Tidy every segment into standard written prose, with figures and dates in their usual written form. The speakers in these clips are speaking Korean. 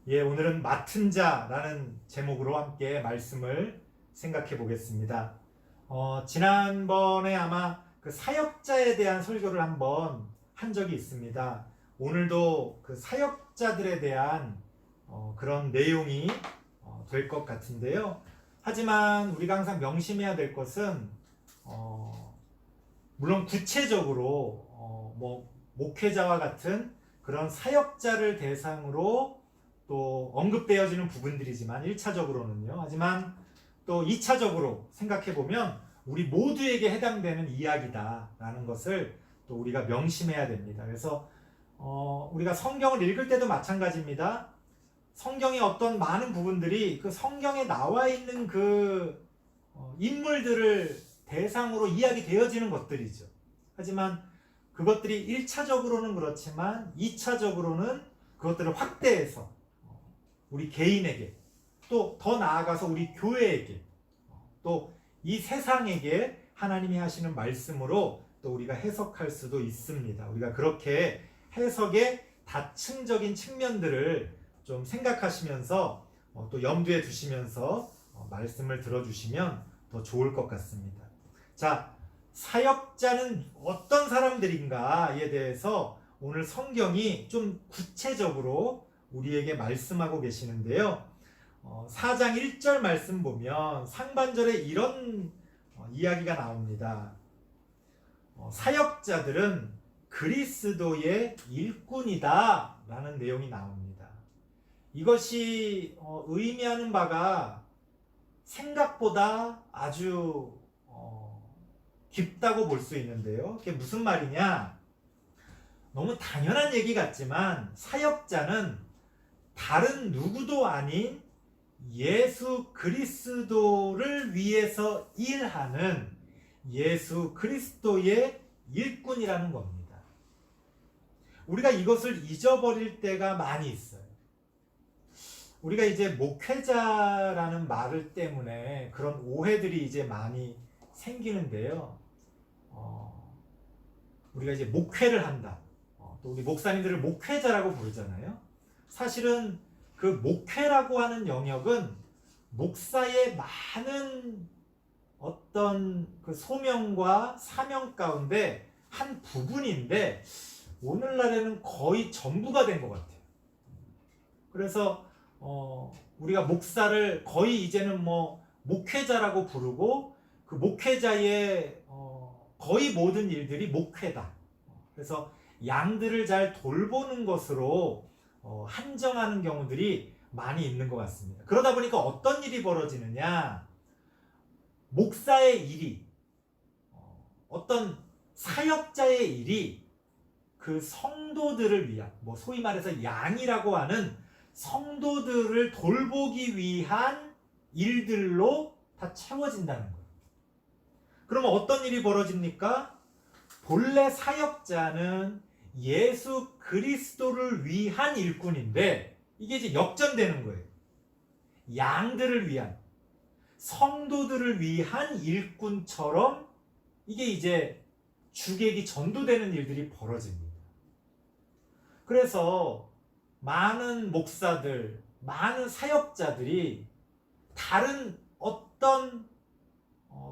오늘은 맡은 자라는 제목으로 함께 말씀을 생각해 보겠습니다. 지난번에 아마 그 사역자에 대한 설교를 한번 한 적이 있습니다. 오늘도 그 사역자들에 대한 그런 내용이 될 것 같은데요. 하지만 우리가 항상 명심해야 될 것은 물론 구체적으로 목회자와 같은 그런 사역자를 대상으로 또 언급되어지는 부분들이지만 1차적으로는요. 하지만 또 2차적으로 생각해보면 우리 모두에게 해당되는 이야기다라는 것을 또 우리가 명심해야 됩니다. 그래서 우리가 성경을 읽을 때도 마찬가지입니다. 성경의 어떤 많은 부분들이 그 성경에 나와 있는 그 인물들을 대상으로 이야기되어지는 것들이죠. 하지만 그것들이 1차적으로는 그렇지만 2차적으로는 그것들을 확대해서 우리 개인에게 또 더 나아가서 우리 교회에게 또 이 세상에게 하나님이 하시는 말씀으로 또 우리가 해석할 수도 있습니다. 우리가 그렇게 해석의 다층적인 측면들을 좀 생각하시면서 또 염두에 두시면서 말씀을 들어주시면 더 좋을 것 같습니다. 자, 사역자는 어떤 사람들인가에 대해서 오늘 성경이 좀 구체적으로 우리에게 말씀하고 계시는데요. 4장 1절 말씀 보면 상반절에 이런 이야기가 나옵니다. 사역자들은 그리스도의 일꾼이다 라는 내용이 나옵니다. 이것이 의미하는 바가 생각보다 아주 깊다고 볼 수 있는데요. 그게 무슨 말이냐? 너무 당연한 얘기 같지만 사역자는 다른 누구도 아닌 예수 그리스도를 위해서 일하는 예수 그리스도의 일꾼이라는 겁니다. 우리가 이것을 잊어버릴 때가 많이 있어요. 우리가 이제 목회자라는 말을 때문에 그런 오해들이 이제 많이 생기는데요. 우리가 이제 목회를 한다. 또 우리 목사님들을 목회자라고 부르잖아요. 사실은 그 목회라고 하는 영역은 목사의 많은 어떤 그 소명과 사명 가운데 한 부분인데 오늘날에는 거의 전부가 된 것 같아요. 그래서 우리가 목사를 거의 이제는 목회자라고 부르고 그 목회자의 거의 모든 일들이 목회다. 그래서 양들을 잘 돌보는 것으로 한정하는 경우들이 많이 있는 것 같습니다. 그러다 보니까 어떤 일이 벌어지느냐? 목사의 일이 어떤 사역자의 일이 그 성도들을 위한 소위 말해서 양이라고 하는 성도들을 돌보기 위한 일들로 다 채워진다는 거예요. 그러면 어떤 일이 벌어집니까? 본래 사역자는 예수 그리스도를 위한 일꾼인데 이게 이제 역전되는 거예요. 양들을 위한, 성도들을 위한 일꾼처럼 이게 이제 주객이 전도되는 일들이 벌어집니다. 그래서 많은 목사들, 많은 사역자들이 다른 어떤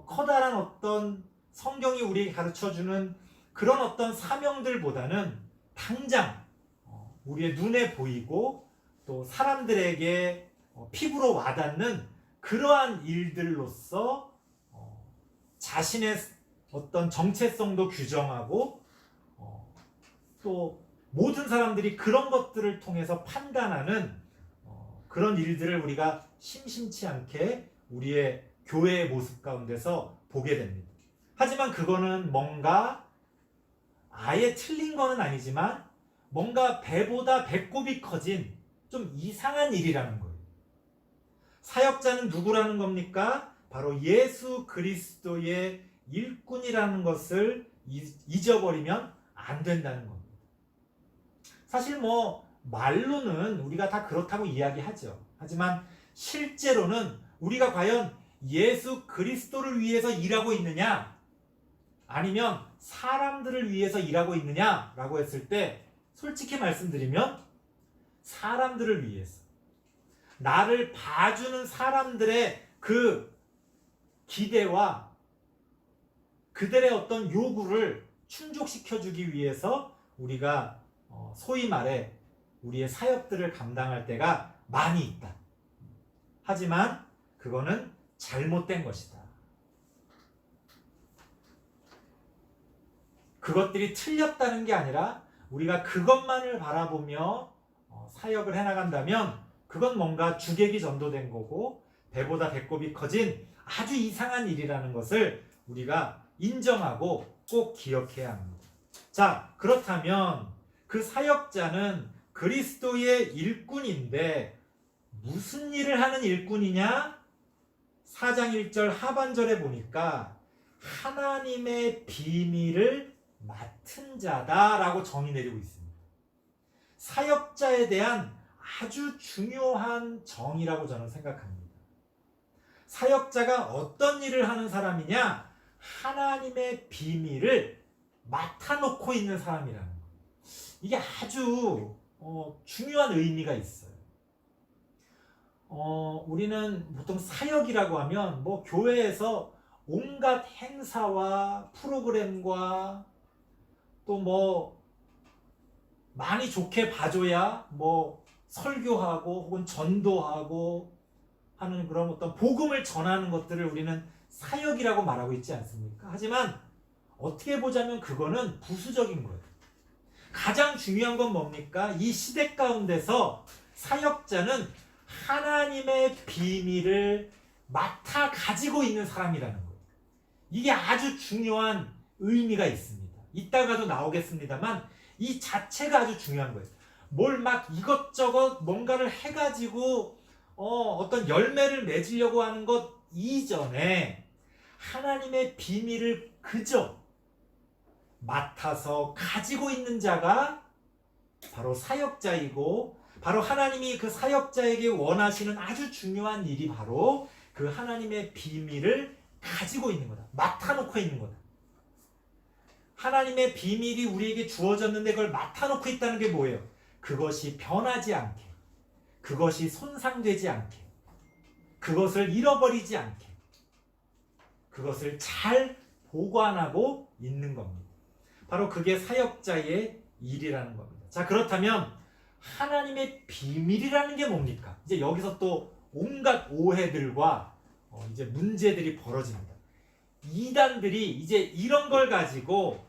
커다란 어떤 성경이 우리에게 가르쳐주는 그런 어떤 사명들보다는 당장 우리의 눈에 보이고 또 사람들에게 피부로 와닿는 그러한 일들로서 자신의 어떤 정체성도 규정하고 또 모든 사람들이 그런 것들을 통해서 판단하는 그런 일들을 우리가 심심치 않게 우리의 교회의 모습 가운데서 보게 됩니다. 하지만 그거는 뭔가 아예 틀린 거는 아니지만 뭔가 배보다 배꼽이 커진 좀 이상한 일이라는 거예요. 사역자는 누구라는 겁니까? 바로 예수 그리스도의 일꾼이라는 것을 잊어버리면 안 된다는 겁니다. 사실 말로는 우리가 다 그렇다고 이야기하죠. 하지만 실제로는 우리가 과연 예수 그리스도를 위해서 일하고 있느냐? 아니면 사람들을 위해서 일하고 있느냐라고 했을 때 솔직히 말씀드리면 사람들을 위해서 나를 봐주는 사람들의 그 기대와 그들의 어떤 요구를 충족시켜주기 위해서 우리가 소위 말해 우리의 사역들을 감당할 때가 많이 있다. 하지만 그거는 잘못된 것이다. 그것들이 틀렸다는 게 아니라 우리가 그것만을 바라보며 사역을 해나간다면 그건 뭔가 주객이 전도된 거고 배보다 배꼽이 커진 아주 이상한 일이라는 것을 우리가 인정하고 꼭 기억해야 합니다. 자, 그렇다면 그 사역자는 그리스도의 일꾼인데 무슨 일을 하는 일꾼이냐? 4장 1절 하반절에 보니까 하나님의 비밀을 맡은 자다라고 정의 내리고 있습니다. 사역자에 대한 아주 중요한 정의라고 저는 생각합니다. 사역자가 어떤 일을 하는 사람이냐? 하나님의 비밀을 맡아놓고 있는 사람이라는 거예요. 이게 아주 중요한 의미가 있어요. 우리는 보통 사역이라고 하면 뭐 교회에서 온갖 행사와 프로그램과 또 뭐 많이 좋게 봐줘야 뭐 설교하고 혹은 전도하고 하는 그런 어떤 복음을 전하는 것들을 우리는 사역이라고 말하고 있지 않습니까? 하지만 어떻게 보자면 그거는 부수적인 거예요. 가장 중요한 건 뭡니까? 이 시대 가운데서 사역자는 하나님의 비밀을 맡아 가지고 있는 사람이라는 거예요. 이게 아주 중요한 의미가 있습니다. 이따가도 나오겠습니다만 이 자체가 아주 중요한 거예요. 뭘 막 이것저것 뭔가를 해가지고 어떤 열매를 맺으려고 하는 것 이전에 하나님의 비밀을 그저 맡아서 가지고 있는 자가 바로 사역자이고 바로 하나님이 그 사역자에게 원하시는 아주 중요한 일이 바로 그 하나님의 비밀을 가지고 있는 거다. 맡아놓고 있는 거다. 하나님의 비밀이 우리에게 주어졌는데 그걸 맡아놓고 있다는 게 뭐예요? 그것이 변하지 않게, 그것이 손상되지 않게, 그것을 잃어버리지 않게, 그것을 잘 보관하고 있는 겁니다. 바로 그게 사역자의 일이라는 겁니다. 자, 그렇다면 하나님의 비밀이라는 게 뭡니까? 이제 여기서 또 온갖 오해들과 이제 문제들이 벌어집니다. 이단들이 이제 이런 걸 가지고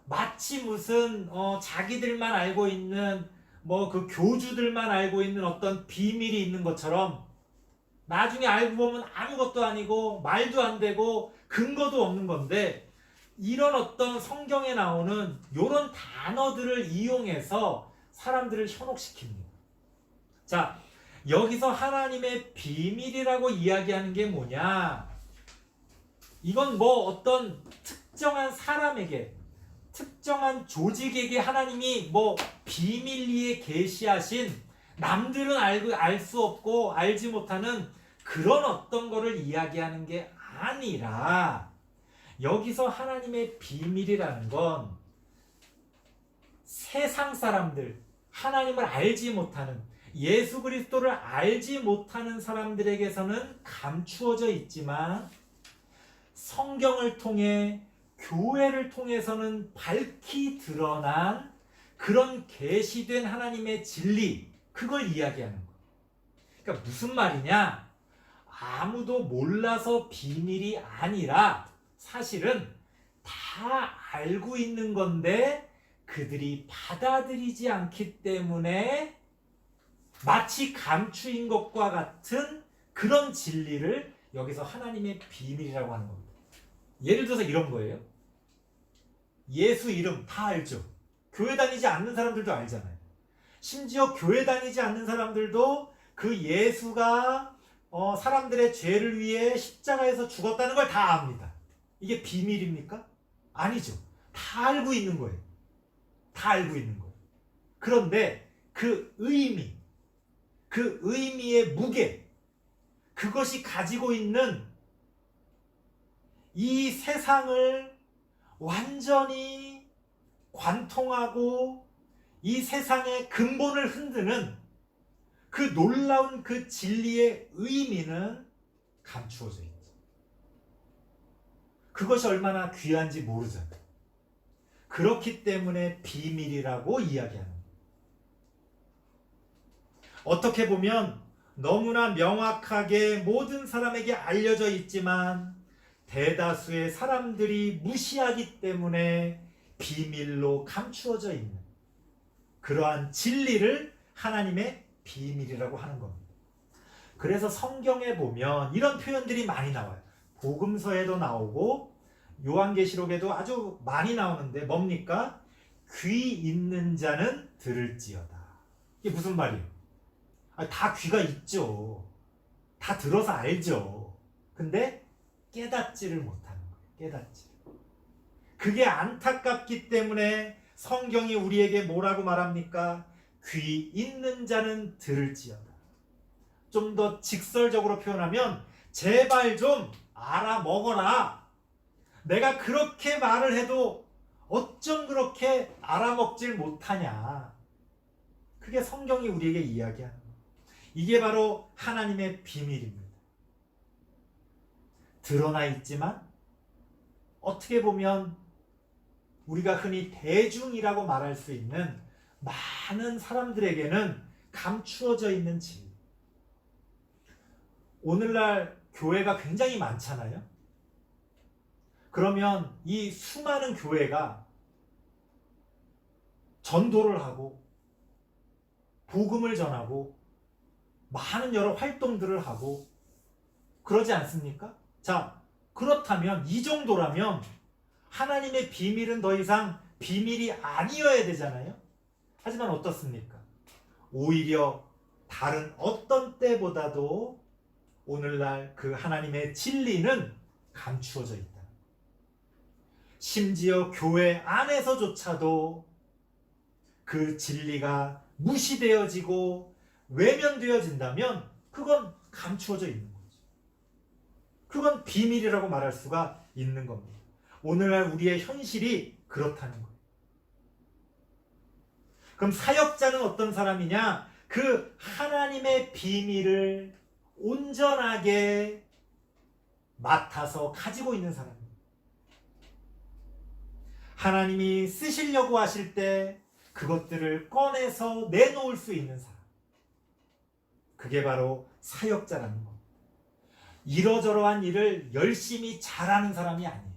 마치 무슨 자기들만 알고 있는 뭐 그 교주들만 알고 있는 어떤 비밀이 있는 것처럼 나중에 알고 보면 아무것도 아니고 말도 안 되고 근거도 없는 건데 이런 어떤 성경에 나오는 이런 단어들을 이용해서 사람들을 현혹시킵니다. 자, 여기서 하나님의 비밀이라고 이야기하는 게 뭐냐? 이건 뭐 어떤 특정한 사람에게 특정한 조직에게 하나님이 뭐 비밀리에 계시하신 남들은 알 수 없고 알지 못하는 그런 어떤 거를 이야기하는 게 아니라 여기서 하나님의 비밀이라는 건 세상 사람들, 하나님을 알지 못하는 예수 그리스도를 알지 못하는 사람들에게서는 감추어져 있지만 성경을 통해 교회를 통해서는 밝히 드러난 그런 계시된 하나님의 진리, 그걸 이야기하는 거예요. 그러니까 무슨 말이냐? 아무도 몰라서 비밀이 아니라 사실은 다 알고 있는 건데 그들이 받아들이지 않기 때문에 마치 감추인 것과 같은 그런 진리를 여기서 하나님의 비밀이라고 하는 겁니다. 예를 들어서 이런 거예요. 예수 이름 다 알죠. 교회 다니지 않는 사람들도 알잖아요. 심지어 교회 다니지 않는 사람들도 그 예수가 사람들의 죄를 위해 십자가에서 죽었다는 걸 다 압니다. 이게 비밀입니까? 아니죠. 다 알고 있는 거예요. 다 알고 있는 거예요. 그런데 그 의미, 그 의미의 무게, 그것이 가지고 있는 이 세상을 완전히 관통하고 이 세상의 근본을 흔드는 그 놀라운 그 진리의 의미는 감추어져 있죠. 그것이 얼마나 귀한지 모르잖아요. 그렇기 때문에 비밀이라고 이야기하는 거예요. 어떻게 보면 너무나 명확하게 모든 사람에게 알려져 있지만 대다수의 사람들이 무시하기 때문에 비밀로 감추어져 있는 그러한 진리를 하나님의 비밀이라고 하는 겁니다. 그래서 성경에 보면 이런 표현들이 많이 나와요. 복음서에도 나오고 요한계시록에도 아주 많이 나오는데 뭡니까? 귀 있는 자는 들을지어다. 이게 무슨 말이에요? 다 귀가 있죠. 다 들어서 알죠. 근데 깨닫지를 못하는 거예요. 깨닫지. 그게 안타깝기 때문에 성경이 우리에게 뭐라고 말합니까? 귀 있는 자는 들을지어다. 좀 더 직설적으로 표현하면 제발 좀 알아먹어라. 내가 그렇게 말을 해도 어쩜 그렇게 알아먹질 못하냐. 그게 성경이 우리에게 이야기하는 거예요. 이게 바로 하나님의 비밀입니다. 드러나 있지만 어떻게 보면 우리가 흔히 대중이라고 말할 수 있는 많은 사람들에게는 감추어져 있는 진리. 오늘날 교회가 굉장히 많잖아요. 그러면 이 수많은 교회가 전도를 하고 복음을 전하고 많은 여러 활동들을 하고 그러지 않습니까? 자, 그렇다면 이 정도라면 하나님의 비밀은 더 이상 비밀이 아니어야 되잖아요. 하지만 어떻습니까? 오히려 다른 어떤 때보다도 오늘날 그 하나님의 진리는 감추어져 있다. 심지어 교회 안에서조차도 그 진리가 무시되어지고 외면되어진다면 그건 감추어져 있는 거죠. 그건 비밀이라고 말할 수가 있는 겁니다. 오늘날 우리의 현실이 그렇다는 거예요. 그럼 사역자는 어떤 사람이냐? 그 하나님의 비밀을 온전하게 맡아서 가지고 있는 사람입니다. 하나님이 쓰시려고 하실 때 그것들을 꺼내서 내놓을 수 있는 사람. 그게 바로 사역자라는 겁니다. 이러저러한 일을 열심히 잘하는 사람이 아니에요.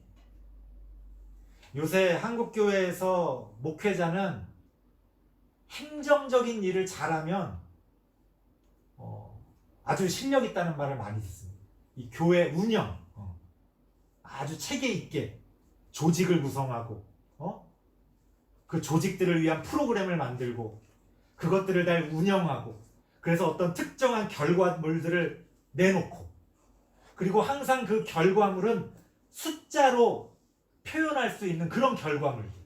요새 한국교회에서 목회자는 행정적인 일을 잘하면 아주 실력 있다는 말을 많이 듣습니다. 이 교회 운영 아주 체계 있게 조직을 구성하고 그 조직들을 위한 프로그램을 만들고 그것들을 잘 운영하고 그래서 어떤 특정한 결과물들을 내놓고 그리고 항상 그 결과물은 숫자로 표현할 수 있는 그런 결과물들.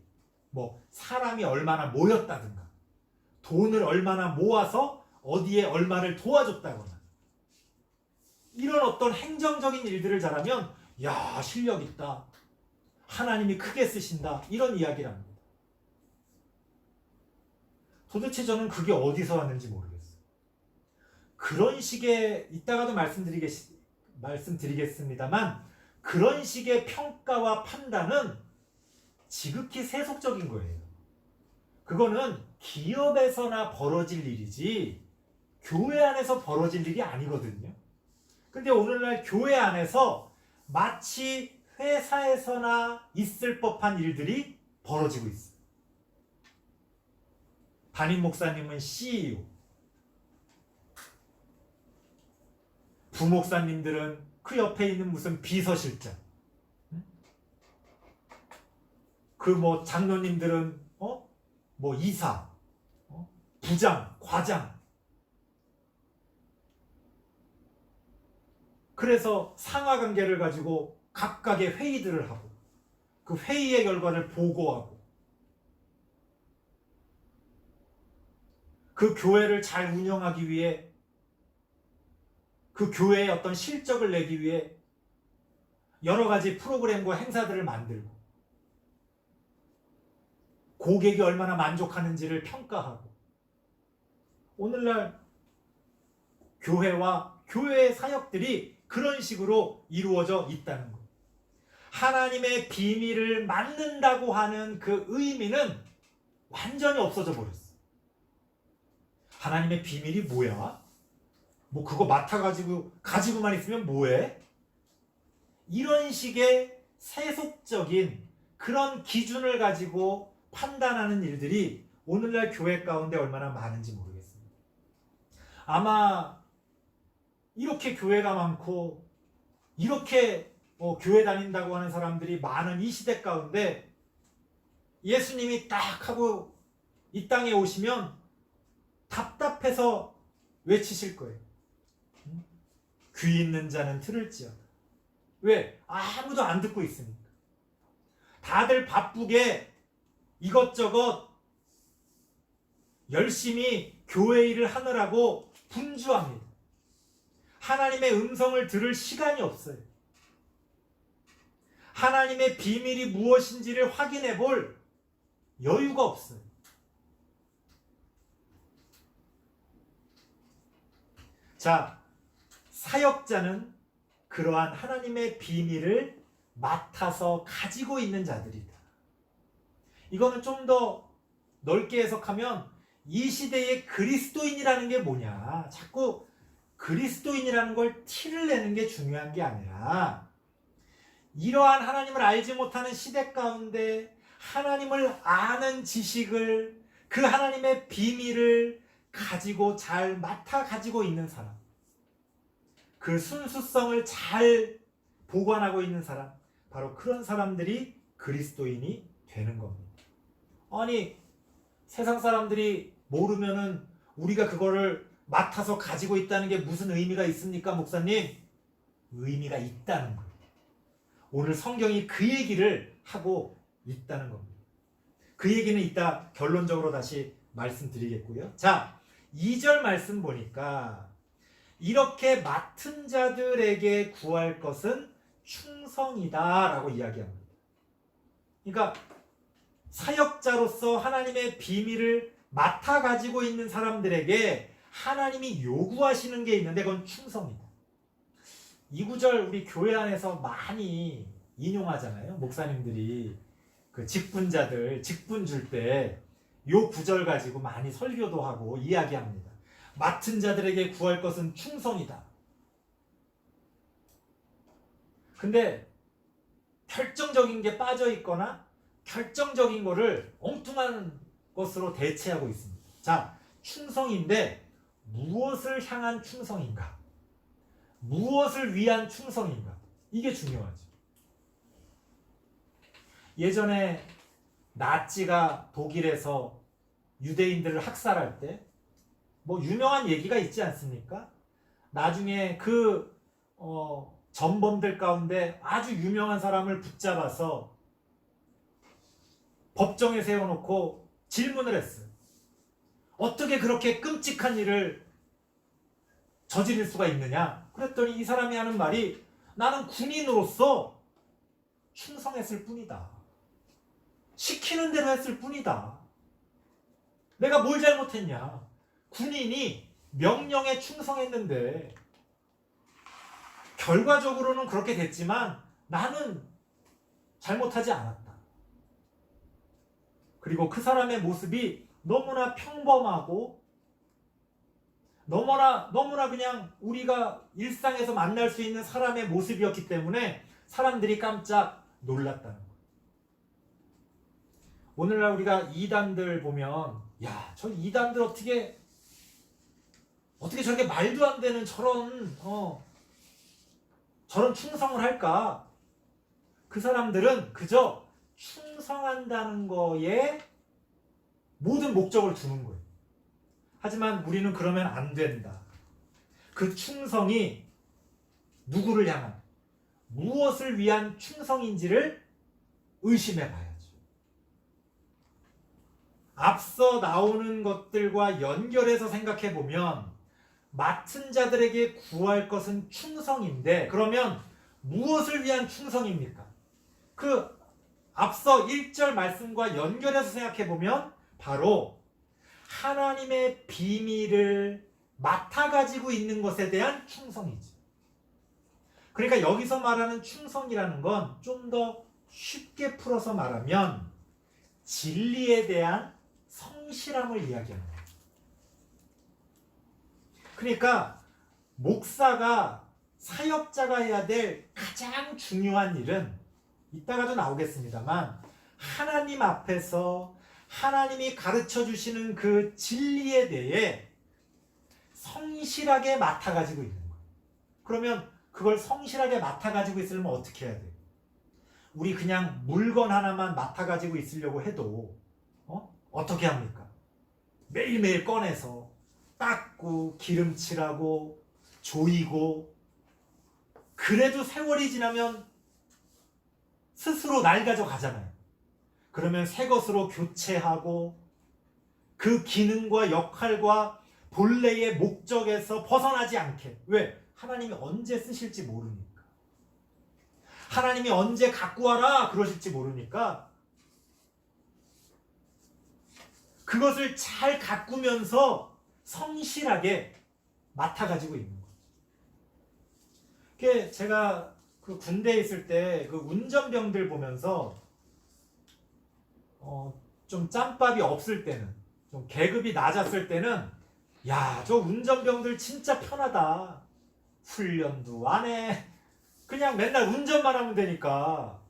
뭐 사람이 얼마나 모였다든가 돈을 얼마나 모아서 어디에 얼마를 도와줬다거나 이런 어떤 행정적인 일들을 잘하면 야 실력 있다. 하나님이 크게 쓰신다. 이런 이야기를 합니다. 도대체 저는 그게 어디서 왔는지 모르겠어요. 그런 식의 이따가도 말씀드리겠습니다만 그런 식의 평가와 판단은 지극히 세속적인 거예요. 그거는 기업에서나 벌어질 일이지 교회 안에서 벌어질 일이 아니거든요. 근데 오늘날 교회 안에서 마치 회사에서나 있을 법한 일들이 벌어지고 있어요. 담임 목사님은 CEO, 부목사님들은 그 옆에 있는 무슨 비서실장, 그 뭐 장로님들은 뭐 이사, 부장, 과장. 그래서 상하관계를 가지고 각각의 회의들을 하고 그 회의의 결과를 보고하고 그 교회를 잘 운영하기 위해 그 교회의 어떤 실적을 내기 위해 여러 가지 프로그램과 행사들을 만들고 고객이 얼마나 만족하는지를 평가하고 오늘날 교회와 교회의 사역들이 그런 식으로 이루어져 있다는 거예요. 하나님의 비밀을 맡는다고 하는 그 의미는 완전히 없어져 버렸어. 하나님의 비밀이 뭐야? 뭐 그거 가지고만 있으면 뭐해? 이런 식의 세속적인 그런 기준을 가지고 판단하는 일들이 오늘날 교회 가운데 얼마나 많은지 모르겠습니다. 아마 이렇게 교회가 많고 이렇게 교회 다닌다고 하는 사람들이 많은 이 시대 가운데 예수님이 딱 하고 이 땅에 오시면 답답해서 외치실 거예요. 귀 있는 자는 들을지어다. 왜? 아무도 안 듣고 있으니까. 다들 바쁘게 이것저것 열심히 교회 일을 하느라고 분주합니다. 하나님의 음성을 들을 시간이 없어요. 하나님의 비밀이 무엇인지를 확인해 볼 여유가 없어요. 자, 사역자는 그러한 하나님의 비밀을 맡아서 가지고 있는 자들이다. 이거는 좀 더 넓게 해석하면 이 시대의 그리스도인이라는 게 뭐냐. 자꾸 그리스도인이라는 걸 티를 내는 게 중요한 게 아니라 이러한 하나님을 알지 못하는 시대 가운데 하나님을 아는 지식을, 그 하나님의 비밀을 가지고 잘 맡아 가지고 있는 사람, 그 순수성을 잘 보관하고 있는 사람, 바로 그런 사람들이 그리스도인이 되는 겁니다. 아니, 세상 사람들이 모르면은 우리가 그거를 맡아서 가지고 있다는 게 무슨 의미가 있습니까, 목사님? 의미가 있다는 거예요. 오늘 성경이 그 얘기를 하고 있다는 겁니다. 그 얘기는 이따 결론적으로 다시 말씀드리겠고요. 자, 2절 말씀 보니까 이렇게 맡은 자들에게 구할 것은 충성이다 라고 이야기합니다. 그러니까 사역자로서 하나님의 비밀을 맡아 가지고 있는 사람들에게 하나님이 요구하시는 게 있는데 그건 충성이다. 이 구절 우리 교회 안에서 많이 인용하잖아요. 목사님들이 그 직분자들 직분 줄 때 요 구절 가지고 많이 설교도 하고 이야기합니다. 맡은 자들에게 구할 것은 충성이다. 근데 결정적인 게 빠져 있거나 결정적인 거를 엉뚱한 것으로 대체하고 있습니다. 자, 충성인데 무엇을 향한 충성인가? 무엇을 위한 충성인가? 이게 중요하죠. 예전에 나치가 독일에서 유대인들을 학살할 때 뭐 유명한 얘기가 있지 않습니까? 나중에 그 전범들 가운데 아주 유명한 사람을 붙잡아서 법정에 세워놓고 질문을 했어요. 어떻게 그렇게 끔찍한 일을 저지를 수가 있느냐? 그랬더니 이 사람이 하는 말이 나는 군인으로서 충성했을 뿐이다. 시키는 대로 했을 뿐이다. 내가 뭘 잘못했냐? 군인이 명령에 충성했는데 결과적으로는 그렇게 됐지만 나는 잘못하지 않았다. 그리고 그 사람의 모습이 너무나 평범하고 너무나 그냥 우리가 일상에서 만날 수 있는 사람의 모습이었기 때문에 사람들이 깜짝 놀랐다는 거예요. 오늘날 우리가 이단들 보면 야, 저 이단들 어떻게 저렇게 말도 안 되는 저런 충성을 할까? 그 사람들은 그저 충성한다는 거에 모든 목적을 두는 거예요. 하지만 우리는 그러면 안 된다. 그 충성이 누구를 향한, 무엇을 위한 충성인지를 의심해 봐야죠. 앞서 나오는 것들과 연결해서 생각해 보면 맡은 자들에게 구할 것은 충성인데 그러면 무엇을 위한 충성입니까? 그 앞서 1절 말씀과 연결해서 생각해 보면 바로 하나님의 비밀을 맡아 가지고 있는 것에 대한 충성이지. 그러니까 여기서 말하는 충성이라는 건 좀 더 쉽게 풀어서 말하면 진리에 대한 성실함을 이야기하는 거예요. 그러니까 목사가 사역자가 해야 될 가장 중요한 일은 이따가도 나오겠습니다만 하나님 앞에서 하나님이 가르쳐 주시는 그 진리에 대해 성실하게 맡아가지고 있는 거예요. 그러면 그걸 성실하게 맡아가지고 있으려면 어떻게 해야 돼요? 우리 그냥 물건 하나만 맡아가지고 있으려고 해도 어떻게 합니까? 매일매일 꺼내서 닦고 기름칠하고 조이고, 그래도 세월이 지나면 스스로 낡아져 가잖아요. 그러면 새 것으로 교체하고 그 기능과 역할과 본래의 목적에서 벗어나지 않게. 왜? 하나님이 언제 쓰실지 모르니까. 하나님이 언제 갖고 와라 그러실지 모르니까 그것을 잘 가꾸면서 성실하게 맡아가지고 있는 거예요. 그게 제가 그 군대에 있을 때 그 운전병들 보면서 좀 짬밥이 없을 때는, 좀 계급이 낮았을 때는, 야, 저 운전병들 진짜 편하다. 훈련도 안 해. 그냥 맨날 운전만 하면 되니까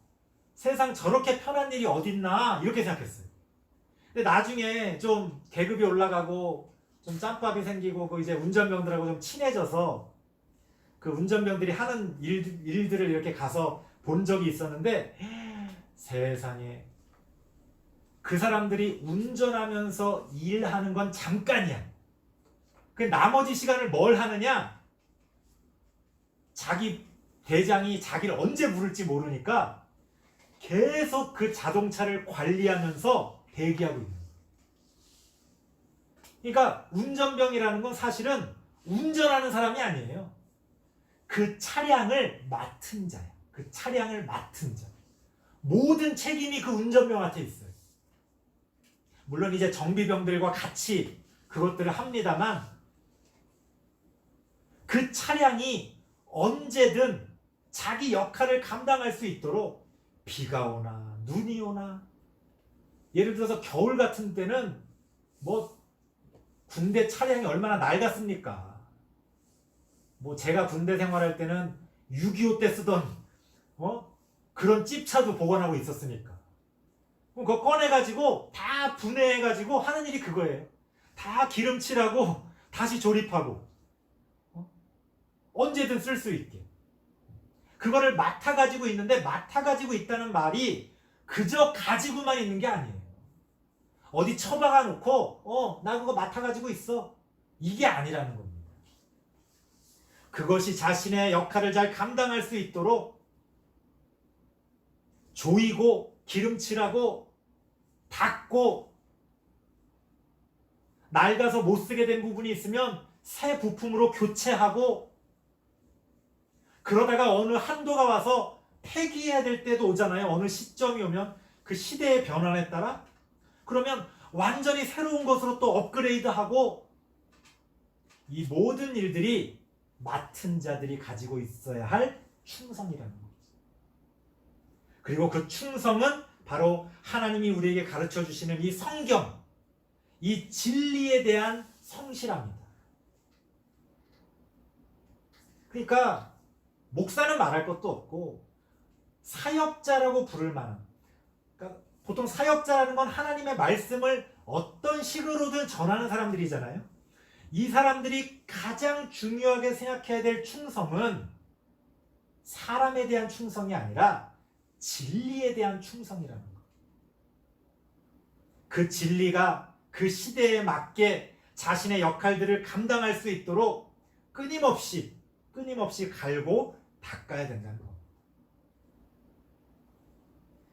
세상 저렇게 편한 일이 어딨나 이렇게 생각했어요. 근데 나중에 좀 계급이 올라가고 좀 짬밥이 생기고 그 이제 운전병들하고 좀 친해져서 그 운전병들이 하는 일들을 이렇게 가서 본 적이 있었는데, 세상에 그 사람들이 운전하면서 일하는 건 잠깐이야. 그 나머지 시간을 뭘 하느냐? 자기 대장이 자기를 언제 부를지 모르니까 계속 그 자동차를 관리하면서 대기하고 있는 거예요. 그러니까 운전병이라는 건 사실은 운전하는 사람이 아니에요. 그 차량을 맡은 자야. 그 차량을 맡은 자. 모든 책임이 그 운전병한테 있어요. 물론 이제 정비병들과 같이 그것들을 합니다만, 그 차량이 언제든 자기 역할을 감당할 수 있도록 비가 오나 눈이 오나, 예를 들어서 겨울 같은 때는 뭐 군대 차량이 얼마나 낡았습니까? 뭐 제가 군대 생활할 때는 6.25 때 쓰던 그런 찝차도 보관하고 있었으니까. 그거 꺼내가지고 다 분해해가지고 하는 일이 그거예요. 다 기름칠하고 다시 조립하고 언제든 쓸 수 있게. 그거를 맡아가지고 있는데, 맡아가지고 있다는 말이 그저 가지고만 있는 게 아니에요. 어디 처박아 놓고 나 그거 맡아가지고 있어, 이게 아니라는 겁니다. 그것이 자신의 역할을 잘 감당할 수 있도록 조이고 기름칠하고 닦고, 낡아서 못 쓰게 된 부분이 있으면 새 부품으로 교체하고, 그러다가 어느 한도가 와서 폐기해야 될 때도 오잖아요. 어느 시점이 오면 그 시대의 변환에 따라, 그러면 완전히 새로운 것으로 또 업그레이드하고, 이 모든 일들이 맡은 자들이 가지고 있어야 할 충성이라는 거죠. 그리고 그 충성은 바로 하나님이 우리에게 가르쳐 주시는 이 성경, 이 진리에 대한 성실함입니다. 그러니까 목사는 말할 것도 없고 사역자라고 부를 만한, 그러니까 보통 사역자라는 건 하나님의 말씀을 어떤 식으로든 전하는 사람들이잖아요. 이 사람들이 가장 중요하게 생각해야 될 충성은 사람에 대한 충성이 아니라 진리에 대한 충성이라는 거. 그 진리가 그 시대에 맞게 자신의 역할들을 감당할 수 있도록 끊임없이 갈고 닦아야 된다는 거.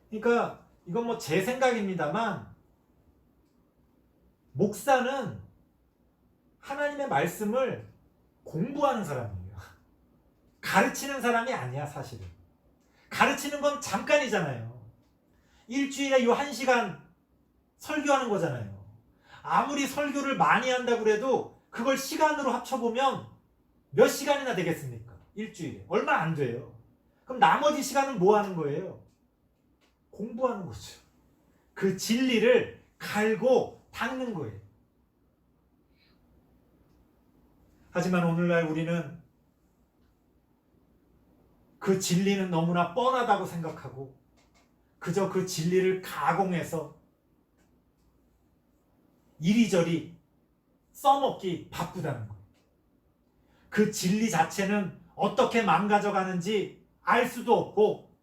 그러니까 이건 뭐 제 생각입니다만, 목사는 하나님의 말씀을 공부하는 사람이에요. 가르치는 사람이 아니야, 사실은. 가르치는 건 잠깐이잖아요. 일주일에 이 1시간 설교하는 거잖아요. 아무리 설교를 많이 한다고 그래도 그걸 시간으로 합쳐보면 몇 시간이나 되겠습니까? 일주일에. 얼마 안 돼요. 그럼 나머지 시간은 뭐 하는 거예요? 공부하는 거죠. 그 진리를 갈고 닦는 거예요. 하지만 오늘날 우리는 그 진리는 너무나 뻔하다고 생각하고 그저 그 진리를 가공해서 이리저리 써먹기 바쁘다는 거예요. 그 진리 자체는 어떻게 망가져가는지 알 수도 없고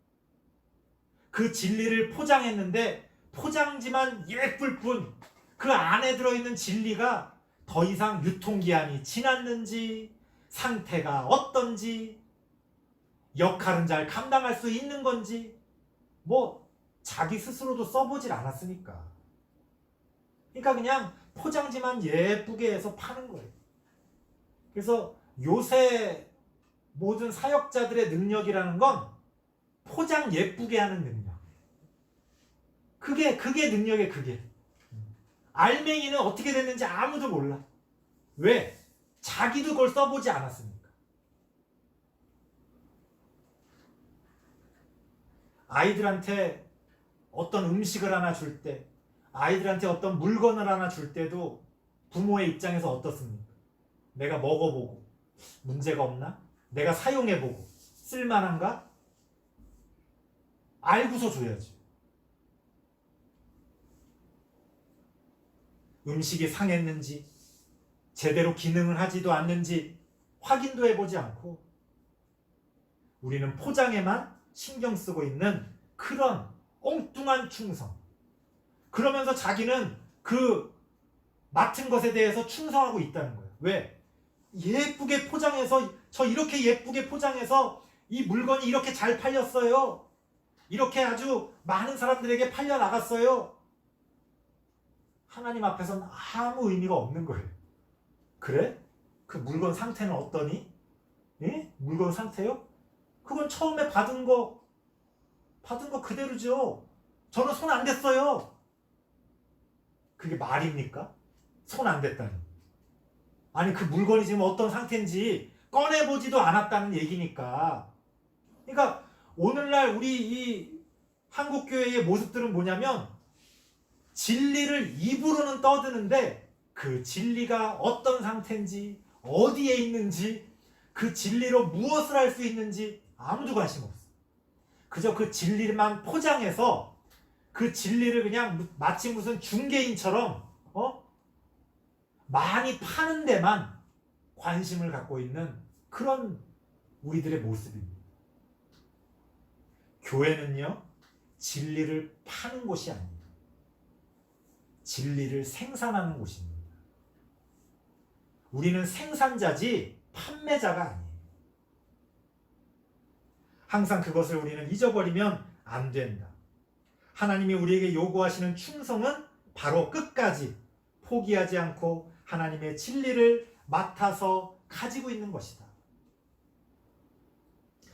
그 진리를 포장했는데 포장지만 예쁠 뿐 그 안에 들어있는 진리가 더 이상 유통기한이 지났는지 상태가 어떤지 역할은 잘 감당할 수 있는 건지 뭐 자기 스스로도 써보질 않았으니까. 그러니까 그냥 포장지만 예쁘게 해서 파는 거예요. 그래서 요새 모든 사역자들의 능력이라는 건 포장 예쁘게 하는 능력. 그게 능력이에요. 그게. 알맹이는 어떻게 됐는지 아무도 몰라. 왜? 자기도 그걸 써보지 않았으니까. 아이들한테 어떤 음식을 하나 줄 때, 아이들한테 어떤 물건을 하나 줄 때도 부모의 입장에서 어떻습니까? 내가 먹어보고 문제가 없나? 내가 사용해보고 쓸만한가? 알고서 줘야지. 음식이 상했는지 제대로 기능을 하지도 않는지 확인도 해보지 않고 우리는 포장에만 신경 쓰고 있는 그런 엉뚱한 충성. 그러면서 자기는 그 맡은 것에 대해서 충성하고 있다는 거예요. 왜? 예쁘게 포장해서 저 이렇게 예쁘게 포장해서 이 물건이 이렇게 잘 팔렸어요. 이렇게 아주 많은 사람들에게 팔려 나갔어요. 하나님 앞에서는 아무 의미가 없는 거예요. 그래? 그 물건 상태는 어떠니? 예? 물건 상태요? 그건 처음에 받은 거 그대로죠. 저는 손 안 댔어요. 그게 말입니까? 손 안 댔다니. 아니 그 물건이 지금 어떤 상태인지 꺼내보지도 않았다는 얘기니까. 그러니까 오늘날 우리 이 한국교회의 모습들은 뭐냐면 진리를 입으로는 떠드는데 그 진리가 어떤 상태인지 어디에 있는지 그 진리로 무엇을 할 수 있는지 아무도 관심 없어. 그저 그 진리만 포장해서 그 진리를 그냥 마치 무슨 중개인처럼 많이 파는 데만 관심을 갖고 있는 그런 우리들의 모습입니다. 교회는요, 진리를 파는 곳이 아닙니다. 진리를 생산하는 곳입니다. 우리는 생산자지 판매자가 아니에요. 항상 그것을 우리는 잊어버리면 안 된다. 하나님이 우리에게 요구하시는 충성은 바로 끝까지 포기하지 않고 하나님의 진리를 맡아서 가지고 있는 것이다.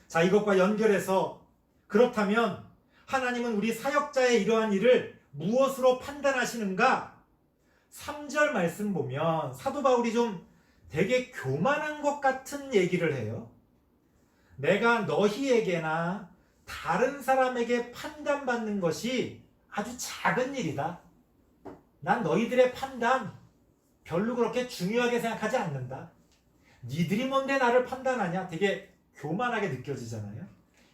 자, 이것과 연결해서 그렇다면 하나님은 우리 사역자의 이러한 일을 무엇으로 판단하시는가? 3절 말씀 보면 사도 바울이 좀 되게 교만한 것 같은 얘기를 해요. 내가 너희에게나 다른 사람에게 판단받는 것이 아주 작은 일이다. 난 너희들의 판단 별로 그렇게 중요하게 생각하지 않는다. 니들이 뭔데 나를 판단하냐? 되게 교만하게 느껴지잖아요.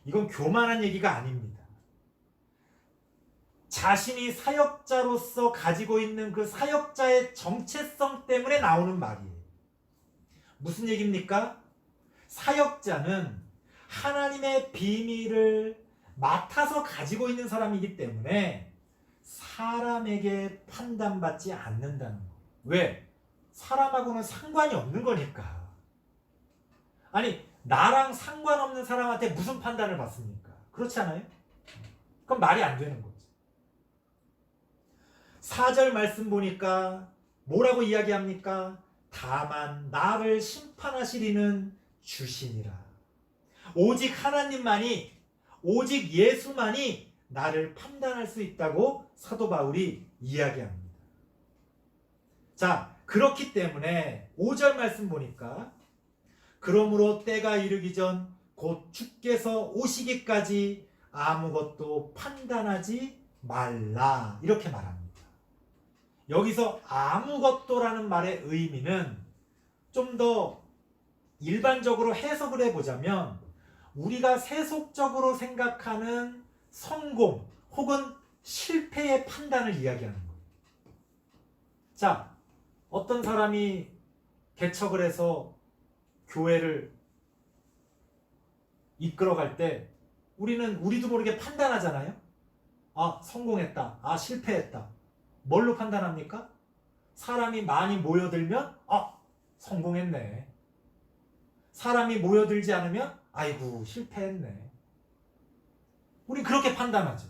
이건 교만한 얘기가 아닙니다. 자신이 사역자로서 가지고 있는 그 사역자의 정체성 때문에 나오는 말이에요. 무슨 얘기입니까? 사역자는 하나님의 비밀을 맡아서 가지고 있는 사람이기 때문에 사람에게 판단받지 않는다는 거예요. 왜? 사람하고는 상관이 없는 거니까. 아니, 나랑 상관없는 사람한테 무슨 판단을 받습니까? 그렇지 않아요? 그럼 말이 안 되는 거지. 4절 말씀 보니까 뭐라고 이야기합니까? 다만 나를 심판하시리는 주시니라. 오직 하나님만이, 오직 예수만이 나를 판단할 수 있다고 사도 바울이 이야기합니다. 자, 그렇기 때문에 5절 말씀 보니까 그러므로 때가 이르기 전 곧 주께서 오시기까지 아무것도 판단하지 말라 이렇게 말합니다. 여기서 아무것도라는 말의 의미는 좀 더 일반적으로 해석을 해보자면 우리가 세속적으로 생각하는 성공 혹은 실패의 판단을 이야기하는 거예요. 자, 어떤 사람이 개척을 해서 교회를 이끌어갈 때 우리도 모르게 판단하잖아요. 아, 성공했다. 아, 실패했다. 뭘로 판단합니까? 사람이 많이 모여들면 성공했네. 사람이 모여들지 않으면 아이고 실패했네. 우리 그렇게 판단하죠.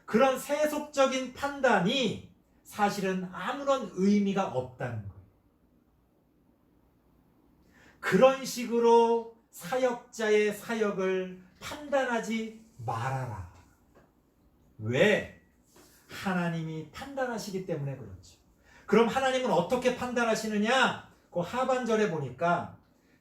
그런 세속적인 판단이 사실은 아무런 의미가 없다는 거예요. 그런 식으로 사역자의 사역을 판단하지 말아라. 왜? 하나님이 판단하시기 때문에 그렇죠. 그럼 하나님은 어떻게 판단하시느냐? 그 하반절에 보니까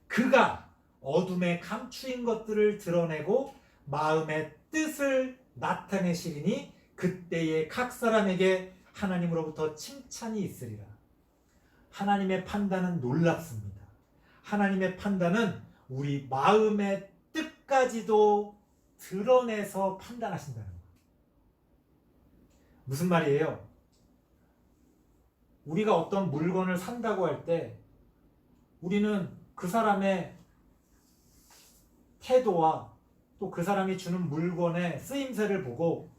그가 어둠에 감추인 것들을 드러내고 마음의 뜻을 나타내시리니 그때에 각 사람에게 하나님으로부터 칭찬이 있으리라. 하나님의 판단은 놀랍습니다. 하나님의 판단은 우리 마음의 뜻까지도 드러내서 판단하신다는 거예요. 무슨 말이에요? 우리가 어떤 물건을 산다고 할 때 우리는 그 사람의 태도와 또 그 사람이 주는 물건의 쓰임새를 보고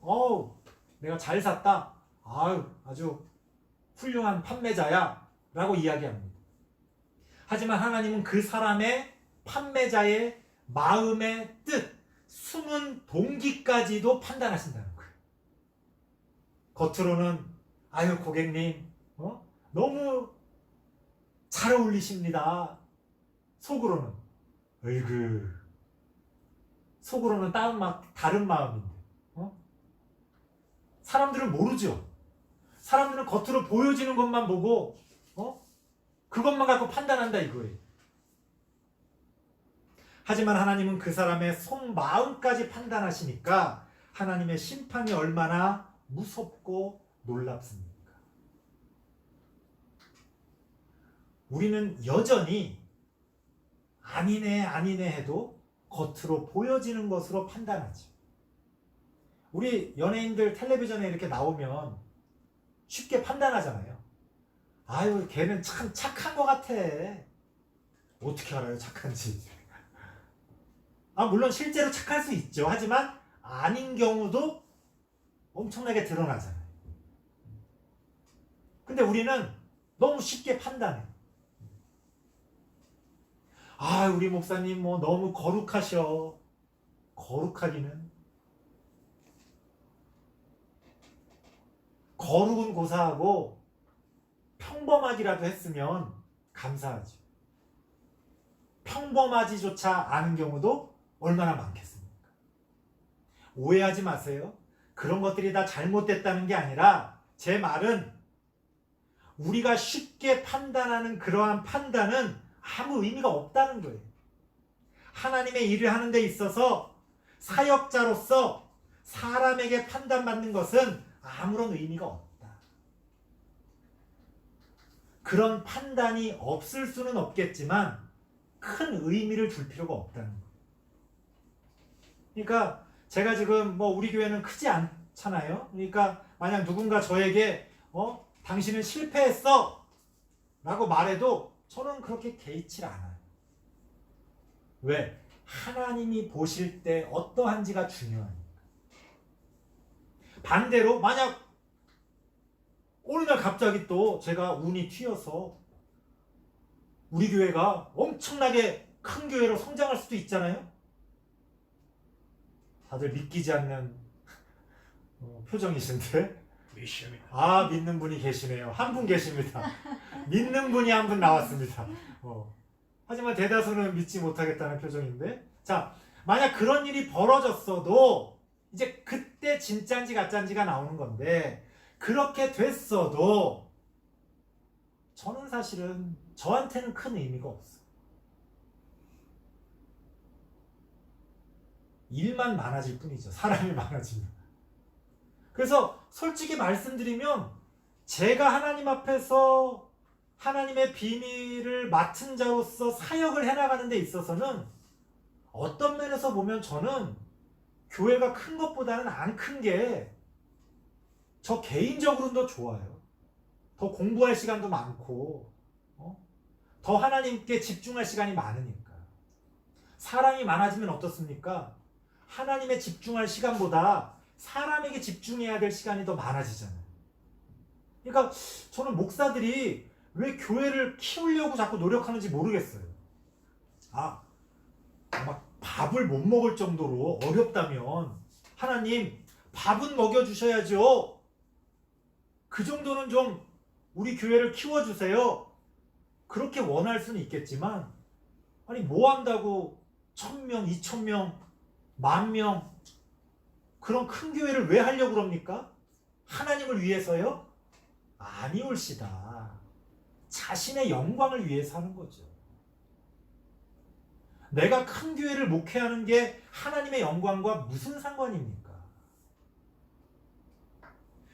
내가 잘 샀다. 아주 훌륭한 판매자야 라고 이야기합니다. 하지만 하나님은 그 사람의 판매자의 마음의 뜻, 숨은 동기까지도 판단하신다는 거예요. 겉으로는 고객님 너무 잘 어울리십니다. 속으로는 속으로는 다른 마음인데 사람들은 모르죠. 사람들은 겉으로 보여지는 것만 보고 그것만 갖고 판단한다 이거예요. 하지만 하나님은 그 사람의 속마음까지 판단하시니까 하나님의 심판이 얼마나 무섭고 놀랍습니까? 우리는 여전히 아니네 해도 겉으로 보여지는 것으로 판단하죠. 우리 연예인들 텔레비전에 이렇게 나오면 쉽게 판단하잖아요. 걔는 참 착한 것 같아. 어떻게 알아요, 착한지? 물론 실제로 착할 수 있죠. 하지만 아닌 경우도 엄청나게 드러나잖아요. 근데 우리는 너무 쉽게 판단해. 우리 목사님 너무 거룩하셔. 거룩하기는. 거룩은 고사하고 평범하기라도 했으면 감사하죠. 평범하지조차 않은 경우도 얼마나 많겠습니까? 오해하지 마세요. 그런 것들이 다 잘못됐다는 게 아니라 제 말은 우리가 쉽게 판단하는 그러한 판단은 아무 의미가 없다는 거예요. 하나님의 일을 하는 데 있어서 사역자로서 사람에게 판단받는 것은 아무런 의미가 없다. 그런 판단이 없을 수는 없겠지만 큰 의미를 줄 필요가 없다는 거예요. 그러니까 제가 지금 우리 교회는 크지 않잖아요. 그러니까 만약 누군가 저에게 당신은 실패했어 라고 말해도 저는 그렇게 개의치 않아요. 왜? 하나님이 보실 때 어떠한지가 중요하니까. 반대로 만약 어느 날 갑자기 또 제가 운이 튀어서 우리 교회가 엄청나게 큰 교회로 성장할 수도 있잖아요. 다들 믿기지 않는 표정이신데 믿는 분이 계시네요. 한 분 계십니다. 믿는 분이 한 분 나왔습니다. 하지만 대다수는 믿지 못하겠다는 표정인데, 자, 만약 그런 일이 벌어졌어도 이제 그때 진짜인지 가짜인지가 나오는 건데, 그렇게 됐어도 저는 사실은 저한테는 큰 의미가 없어요. 일만 많아질 뿐이죠. 사람이 많아지면. 그래서 솔직히 말씀드리면 제가 하나님 앞에서 하나님의 비밀을 맡은 자로서 사역을 해나가는 데 있어서는 어떤 면에서 보면 저는 교회가 큰 것보다는 안 큰 게 저 개인적으로는 더 좋아요. 더 공부할 시간도 많고 더 하나님께 집중할 시간이 많으니까. 사람이 많아지면 어떻습니까? 하나님에 집중할 시간보다 사람에게 집중해야 될 시간이 더 많아지잖아요. 그러니까 저는 목사들이 왜 교회를 키우려고 자꾸 노력하는지 모르겠어요. 막 밥을 못 먹을 정도로 어렵다면 하나님 밥은 먹여주셔야죠. 그 정도는 좀 우리 교회를 키워주세요. 그렇게 원할 수는 있겠지만 아니 뭐 한다고 1000명, 2000명, 10,000명 그런 큰 교회를 왜 하려고 그럽니까? 하나님을 위해서요? 아니올시다. 자신의 영광을 위해서 하는 거죠. 내가 큰 교회를 목회하는 게 하나님의 영광과 무슨 상관입니까?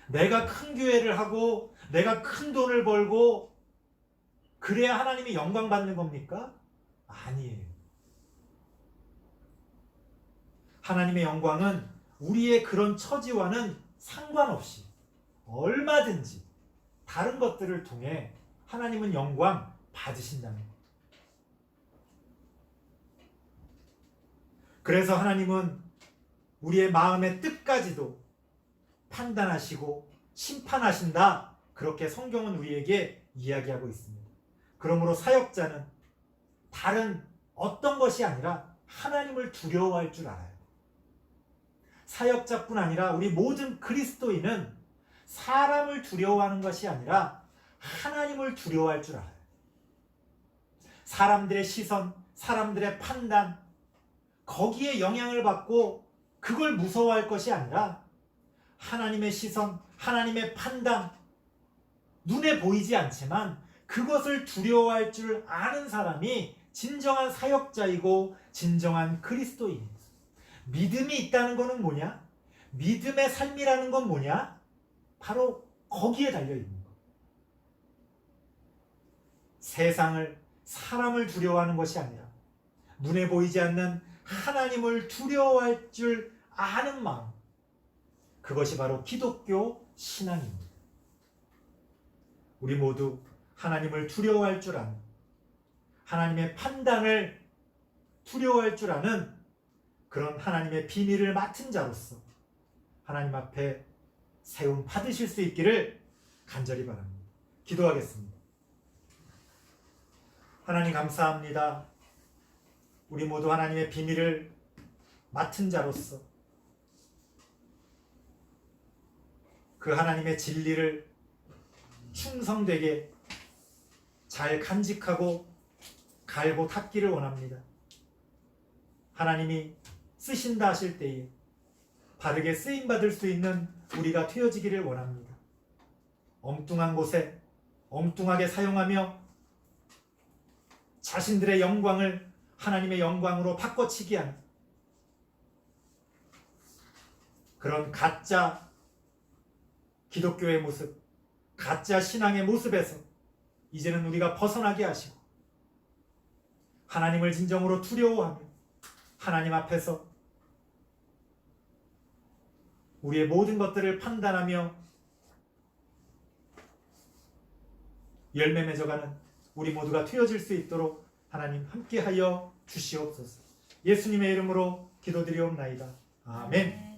내가 큰 교회를 하고 내가 큰 돈을 벌고 그래야 하나님이 영광 받는 겁니까? 아니에요. 하나님의 영광은 우리의 그런 처지와는 상관없이 얼마든지 다른 것들을 통해 하나님은 영광 받으신다는 것. 그래서 하나님은 우리의 마음의 뜻까지도 판단하시고 심판하신다. 그렇게 성경은 우리에게 이야기하고 있습니다. 그러므로 사역자는 다른 어떤 것이 아니라 하나님을 두려워할 줄 알아요. 사역자뿐 아니라 우리 모든 그리스도인은 사람을 두려워하는 것이 아니라 하나님을 두려워할 줄 알아요. 사람들의 시선, 사람들의 판단, 거기에 영향을 받고 그걸 무서워할 것이 아니라 하나님의 시선, 하나님의 판단, 눈에 보이지 않지만 그것을 두려워할 줄 아는 사람이 진정한 사역자이고 진정한 그리스도인입니다. 믿음이 있다는 것은 뭐냐? 믿음의 삶이라는 건 뭐냐? 바로 거기에 달려있는 것. 세상을, 사람을 두려워하는 것이 아니라 눈에 보이지 않는 하나님을 두려워할 줄 아는 마음. 그것이 바로 기독교 신앙입니다. 우리 모두 하나님을 두려워할 줄 아는, 하나님의 판단을 두려워할 줄 아는 그런 하나님의 비밀을 맡은 자로서 하나님 앞에 세움 받으실 수 있기를 간절히 바랍니다. 기도하겠습니다. 하나님 감사합니다. 우리 모두 하나님의 비밀을 맡은 자로서 그 하나님의 진리를 충성되게 잘 간직하고 갈고 닦기를 원합니다. 하나님이 쓰신다 하실 때에 바르게 쓰임받을 수 있는 우리가 되어지기를 원합니다. 엉뚱한 곳에 엉뚱하게 사용하며 자신들의 영광을 하나님의 영광으로 바꿔치기 하는 그런 가짜 기독교의 모습, 가짜 신앙의 모습에서 이제는 우리가 벗어나게 하시고 하나님을 진정으로 두려워하며 하나님 앞에서 우리의 모든 것들을 판단하며 열매 맺어가는 우리 모두가 되어질 수 있도록 하나님 함께하여 주시옵소서. 예수님의 이름으로 기도드리옵나이다. 아멘.